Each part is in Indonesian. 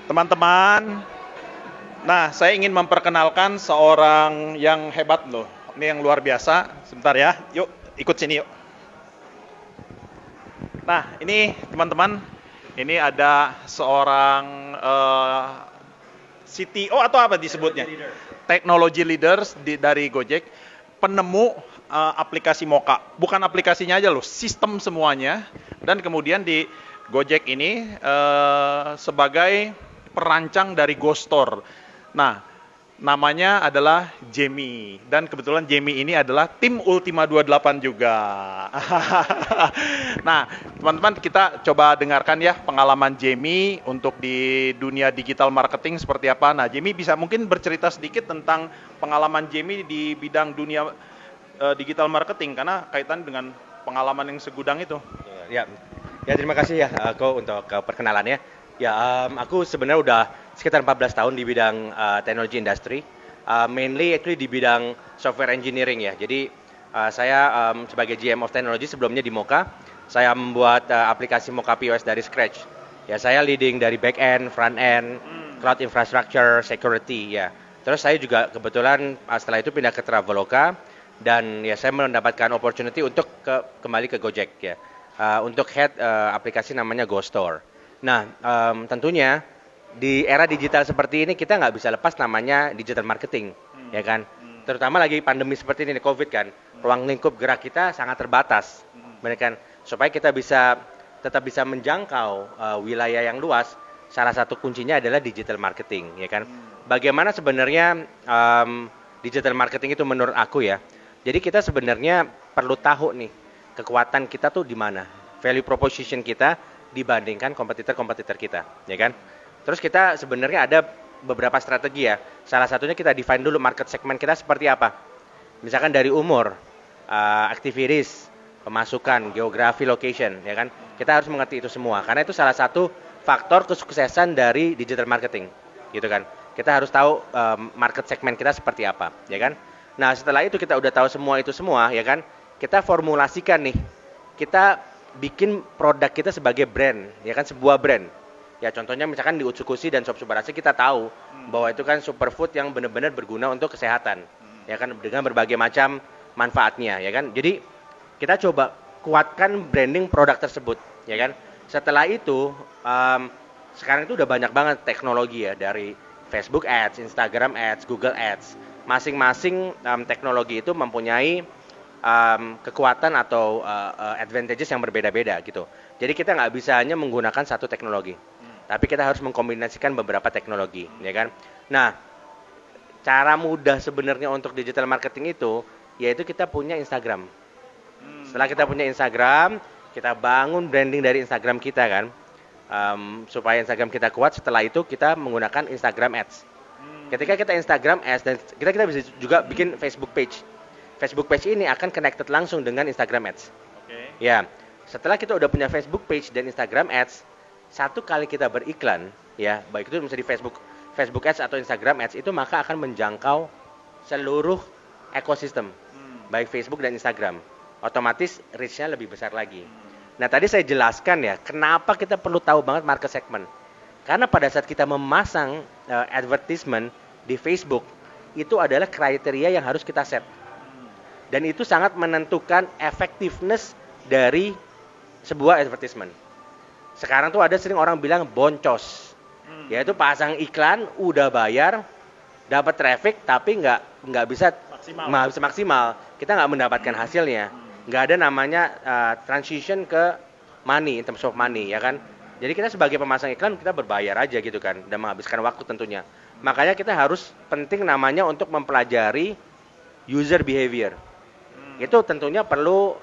Teman-teman, nah saya ingin memperkenalkan seorang yang hebat loh. Ini yang luar biasa. Sebentar ya, yuk ikut sini yuk. Nah ini teman-teman, ini ada seorang CTO atau apa disebutnya? Technology leaders dari Gojek, penemu aplikasi Moka. Bukan aplikasinya aja loh, sistem semuanya. Dan kemudian di Gojek ini sebagai perancang dari Ghost Store. Nah, namanya adalah Jamie. Dan kebetulan Jamie ini adalah tim Ultima 28 juga. Nah, teman-teman kita coba dengarkan ya pengalaman Jamie untuk di dunia digital marketing seperti apa. Nah, Jamie bisa mungkin bercerita sedikit tentang pengalaman Jamie di bidang dunia digital marketing karena kaitan dengan pengalaman yang segudang itu. Ya, ya terima kasih ya aku untuk perkenalannya. Ya, aku sebenarnya udah sekitar 14 tahun di bidang teknologi industri, mainly actually di bidang software engineering ya. Jadi saya sebagai GM of Technology sebelumnya di Moka, saya membuat aplikasi Moka POS dari scratch. Ya, saya leading dari back end, front end, cloud infrastructure, security ya. Terus saya juga kebetulan setelah itu pindah ke Traveloka dan ya saya mendapatkan opportunity untuk kembali ke Gojek ya. Untuk head aplikasi namanya Ghost Store. Nah, tentunya di era digital seperti ini kita nggak bisa lepas namanya digital marketing, ya kan? Terutama lagi pandemi seperti ini, COVID kan, ruang lingkup gerak kita sangat terbatas, benar kan? Supaya kita tetap bisa menjangkau wilayah yang luas, salah satu kuncinya adalah digital marketing, ya kan? Bagaimana sebenarnya digital marketing itu menurut aku ya? Jadi kita sebenarnya perlu tahu nih kekuatan kita tuh di mana, value proposition kita dibandingkan kompetitor-kompetitor kita, ya kan? Terus kita sebenarnya ada beberapa strategi ya. Salah satunya kita define dulu market segment kita seperti apa. Misalkan dari umur, activities, pemasukan, geografi, location, ya kan? Kita harus mengerti itu semua karena itu salah satu faktor kesuksesan dari digital marketing, gitu kan? Kita harus tahu market segment kita seperti apa, ya kan? Nah, setelah itu kita udah tahu semua itu semua, ya kan? Kita formulasikan nih, kita bikin produk kita sebagai brand, ya kan, sebuah brand. Ya contohnya misalkan di Utsukushi dan Shop Subarasi kita tahu bahwa itu kan superfood yang benar-benar berguna untuk kesehatan, ya kan, dengan berbagai macam manfaatnya, ya kan. Jadi kita coba kuatkan branding produk tersebut, ya kan. Setelah itu sekarang itu udah banyak banget teknologi ya dari Facebook Ads, Instagram Ads, Google Ads. Masing-masing teknologi itu mempunyai kekuatan atau advantages yang berbeda-beda gitu. Jadi kita nggak bisa hanya menggunakan satu teknologi, tapi kita harus mengkombinasikan beberapa teknologi, ya kan? Nah, cara mudah sebenarnya untuk digital marketing itu, yaitu kita punya Instagram. Setelah kita punya Instagram, kita bangun branding dari Instagram kita kan, supaya Instagram kita kuat. Setelah itu kita menggunakan Instagram Ads. Ketika kita Instagram Ads dan kita bisa juga bikin Facebook page. Facebook page ini akan connected langsung dengan Instagram Ads. Ya, setelah kita udah punya Facebook page dan Instagram Ads, satu kali kita beriklan, ya, baik itu misalnya di Facebook Ads atau Instagram Ads itu maka akan menjangkau seluruh ekosistem, baik Facebook dan Instagram. Otomatis reach-nya lebih besar lagi. Nah, tadi saya jelaskan ya, kenapa kita perlu tahu banget market segment. Karena pada saat kita memasang advertisement di Facebook, itu adalah kriteria yang harus kita set. Dan itu sangat menentukan effectiveness dari sebuah advertisement. Sekarang tuh ada sering orang bilang boncos. Yaitu pasang iklan, udah bayar, dapat traffic, tapi nggak bisa maksimal. Kita nggak mendapatkan hasilnya. Nggak ada namanya transition ke money, in terms of money, ya kan? Jadi kita sebagai pemasang iklan, kita berbayar aja gitu kan, dan menghabiskan waktu tentunya. Makanya kita harus penting namanya untuk mempelajari user behavior. Itu tentunya perlu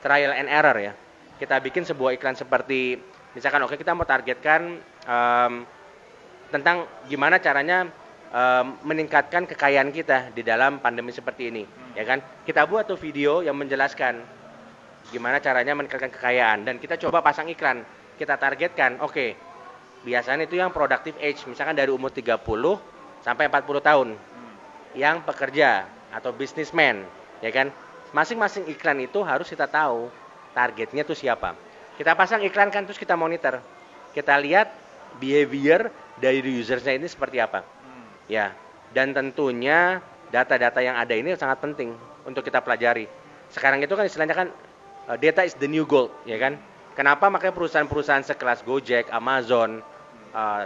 trial and error ya. Kita bikin sebuah iklan seperti, misalkan oke kita mau targetkan tentang gimana caranya meningkatkan kekayaan kita di dalam pandemi seperti ini, ya kan? Kita buat tuh video yang menjelaskan gimana caranya meningkatkan kekayaan dan kita coba pasang iklan. Kita targetkan, oke, biasanya itu yang productive age, misalkan dari umur 30 sampai 40 tahun, yang pekerja atau businessman, ya kan? Masing-masing iklan itu harus kita tahu targetnya tuh siapa. Kita pasang iklan kan, terus kita monitor. Kita lihat behavior dari usersnya ini seperti apa. Ya, dan tentunya data-data yang ada ini sangat penting untuk kita pelajari. Sekarang itu kan istilahnya kan data is the new gold, ya kan? Kenapa makanya perusahaan-perusahaan sekelas Gojek, Amazon,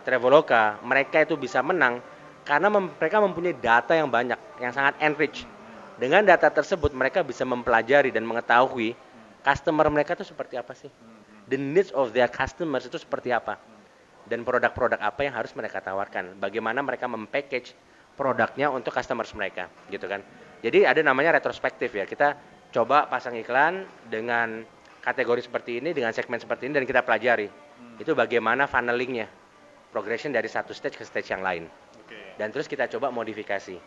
Traveloka, mereka itu bisa menang karena mereka mempunyai data yang banyak, yang sangat enrich. Dengan data tersebut mereka bisa mempelajari dan mengetahui customer mereka itu seperti apa sih, the needs of their customers itu seperti apa, dan produk-produk apa yang harus mereka tawarkan, bagaimana mereka mempackage produknya untuk customers mereka, gitu kan. Jadi ada namanya retrospektif ya, kita coba pasang iklan dengan kategori seperti ini, dengan segmen seperti ini, dan kita pelajari itu bagaimana funnelingnya, progression dari satu stage ke stage yang lain. Dan terus kita coba modifikasi,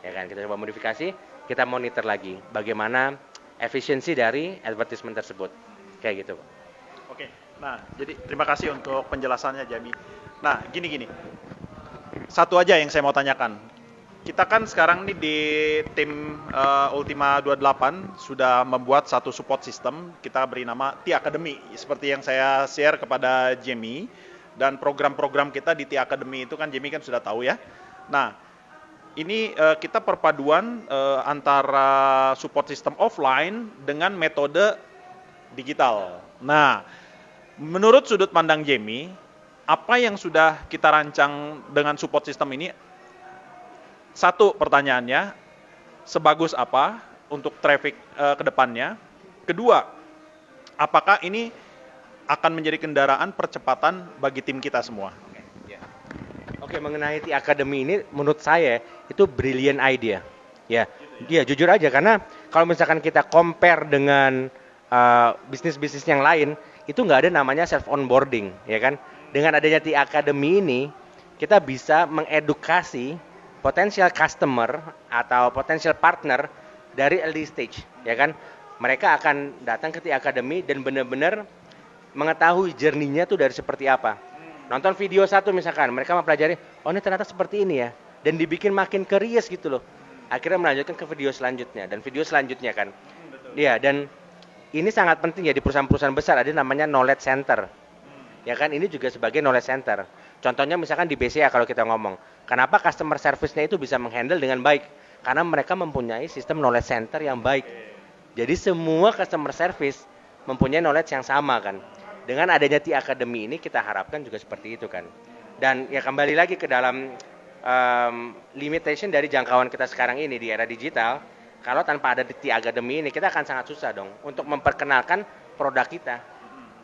ya kan, kita coba modifikasi, kita monitor lagi bagaimana efisiensi dari advertisement tersebut, kayak gitu. Oke, nah jadi terima kasih untuk penjelasannya Jamie. Nah gini, satu aja yang saya mau tanyakan. Kita kan sekarang nih di tim Ultima 28 sudah membuat satu support system, kita beri nama T-Academy, seperti yang saya share kepada Jamie. Dan program-program kita di T-Academy itu kan Jamie kan sudah tahu ya. Nah, ini kita perpaduan antara support system offline dengan metode digital. Nah, menurut sudut pandang Jamie, apa yang sudah kita rancang dengan support system ini? Satu, pertanyaannya, sebagus apa untuk traffic ke depannya? Kedua, apakah ini akan menjadi kendaraan percepatan bagi tim kita semua? Oke, mengenai T-Academy ini menurut saya itu brilliant idea. Ya, dia jujur aja, karena kalau misalkan kita compare dengan bisnis-bisnis yang lain, itu nggak ada namanya self onboarding, ya kan? Dengan adanya T-Academy ini, kita bisa mengedukasi potensial customer atau potensial partner dari early stage, ya kan? Mereka akan datang ke T-Academy dan benar-benar mengetahui journey-nya tuh dari seperti apa. Nonton video satu misalkan, mereka mempelajari, oh ini ternyata seperti ini ya, dan dibikin makin curious gitu loh. Akhirnya melanjutkan ke video selanjutnya, dan video selanjutnya kan. Iya, dan ini sangat penting ya di perusahaan-perusahaan besar, ada namanya knowledge center. Ya kan, ini juga sebagai knowledge center. Contohnya misalkan di BCA kalau kita ngomong, kenapa customer service-nya itu bisa menghandle dengan baik? Karena mereka mempunyai sistem knowledge center yang baik. Jadi semua customer service mempunyai knowledge yang sama kan. Dengan adanya T-Academy ini kita harapkan juga seperti itu kan. Dan ya kembali lagi ke dalam limitation dari jangkauan kita sekarang ini di era digital. Kalau tanpa ada T-Academy ini kita akan sangat susah dong untuk memperkenalkan produk kita.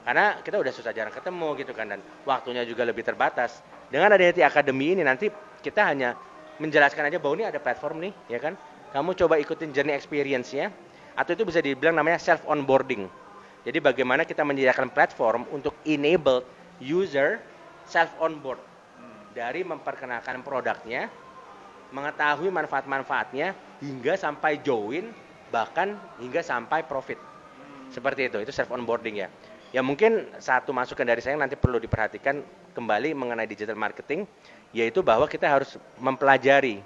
Karena kita udah susah jarang ketemu gitu kan, dan waktunya juga lebih terbatas. Dengan adanya T-Academy ini nanti kita hanya menjelaskan aja bahwa ini ada platform nih, ya kan. Kamu coba ikutin journey experience-nya, atau itu bisa dibilang namanya self onboarding. Jadi bagaimana kita menyediakan platform untuk enable user self onboard dari memperkenalkan produknya, mengetahui manfaat-manfaatnya hingga sampai join, bahkan hingga sampai profit. Seperti itu self onboarding ya. Ya mungkin satu masukan dari saya nanti perlu diperhatikan kembali mengenai digital marketing, yaitu bahwa kita harus mempelajari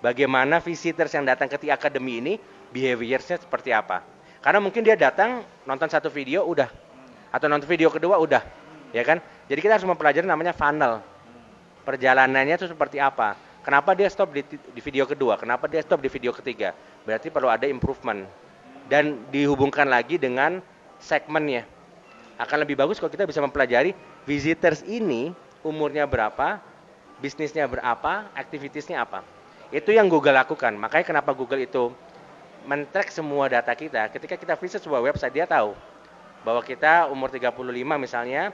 bagaimana visitors yang datang ke T-Academy ini behavior-nya seperti apa. Karena mungkin dia datang nonton satu video udah, atau nonton video kedua udah, ya kan? Jadi kita harus mempelajari namanya funnel. Perjalanannya itu seperti apa? Kenapa dia stop di video kedua? Kenapa dia stop di video ketiga? Berarti perlu ada improvement. Dan dihubungkan lagi dengan segmennya. Akan lebih bagus kalau kita bisa mempelajari visitors ini umurnya berapa, bisnisnya berapa, aktivitiesnya apa. Itu yang Google lakukan. Makanya kenapa Google itu men-track semua data kita. Ketika kita visit sebuah website, dia tahu bahwa kita umur 35 misalnya,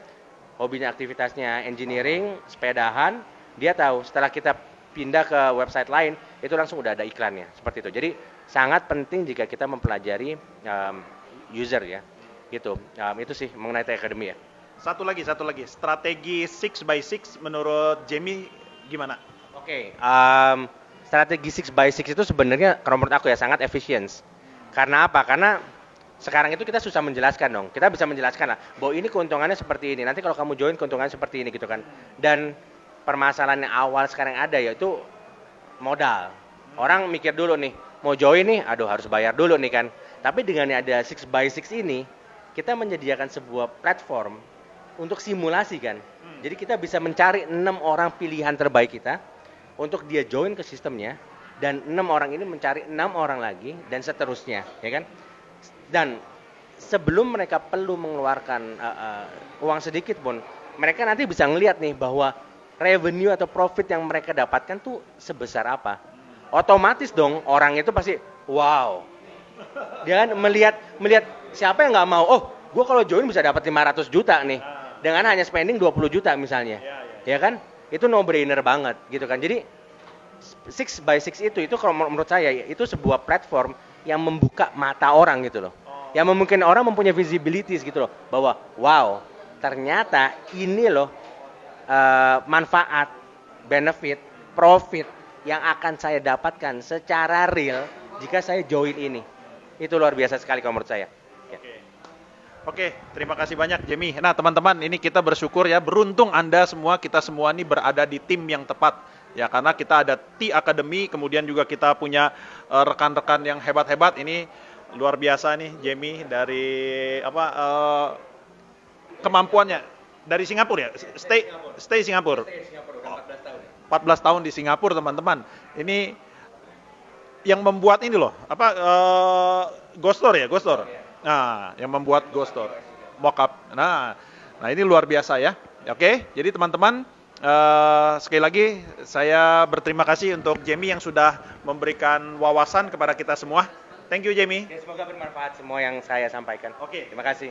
hobinya aktivitasnya engineering, sepedahan, dia tahu. Setelah kita pindah ke website lain, itu langsung udah ada iklannya. Seperti itu. Jadi sangat penting jika kita mempelajari user ya. Gitu. Itu sih mengenai T-Academy ya. Satu lagi. Strategi 6x6 menurut Jamie gimana? Oke. Strategi 6x6 itu sebenarnya kalau menurut aku ya sangat efisien. Karena apa? Karena sekarang itu kita susah menjelaskan dong. Kita bisa menjelaskan lah bahwa ini keuntungannya seperti ini. Nanti kalau kamu join keuntungannya seperti ini gitu kan. Dan permasalahan yang awal sekarang ada yaitu modal. Orang mikir dulu nih, mau join nih, aduh harus bayar dulu nih kan. Tapi dengan ada 6x6 ini, kita menyediakan sebuah platform untuk simulasi kan. Jadi kita bisa mencari 6 orang pilihan terbaik kita untuk dia join ke sistemnya, dan 6 orang ini mencari 6 orang lagi dan seterusnya, ya kan? Dan sebelum mereka perlu mengeluarkan uang sedikit pun, mereka nanti bisa ngelihat nih bahwa revenue atau profit yang mereka dapatkan tuh sebesar apa. Otomatis dong orang itu pasti wow. Dia kan melihat siapa yang nggak mau, oh gue kalau join bisa dapat 500 juta nih dengan hanya spending 20 juta misalnya. Ya kan? Itu no brainer banget gitu kan. Jadi 6 by 6 itu kalau menurut saya itu sebuah platform yang membuka mata orang gitu loh. Yang memungkinkan orang mempunyai visibility gitu loh, bahwa wow, ternyata ini loh manfaat, benefit, profit yang akan saya dapatkan secara real jika saya join ini. Itu luar biasa sekali kalau menurut saya. Ya. Oke, terima kasih banyak Jamie. Nah teman-teman, ini kita bersyukur ya, beruntung Anda semua, kita semua ini berada di tim yang tepat. Ya, karena kita ada T Academy, kemudian juga kita punya rekan-rekan yang hebat-hebat. Ini luar biasa nih Jamie dari kemampuannya dari Singapura ya, stay Singapura. 14 tahun di Singapura teman-teman. Ini yang membuat ini loh, Ghostor ya, Ghostor. Nah, yang membuat Ghostor, mockup. Nah, ini luar biasa ya. Oke, jadi teman-teman, sekali lagi saya berterima kasih untuk Jamie yang sudah memberikan wawasan kepada kita semua. Thank you Jamie. Semoga bermanfaat semua yang saya sampaikan. Oke. Terima kasih.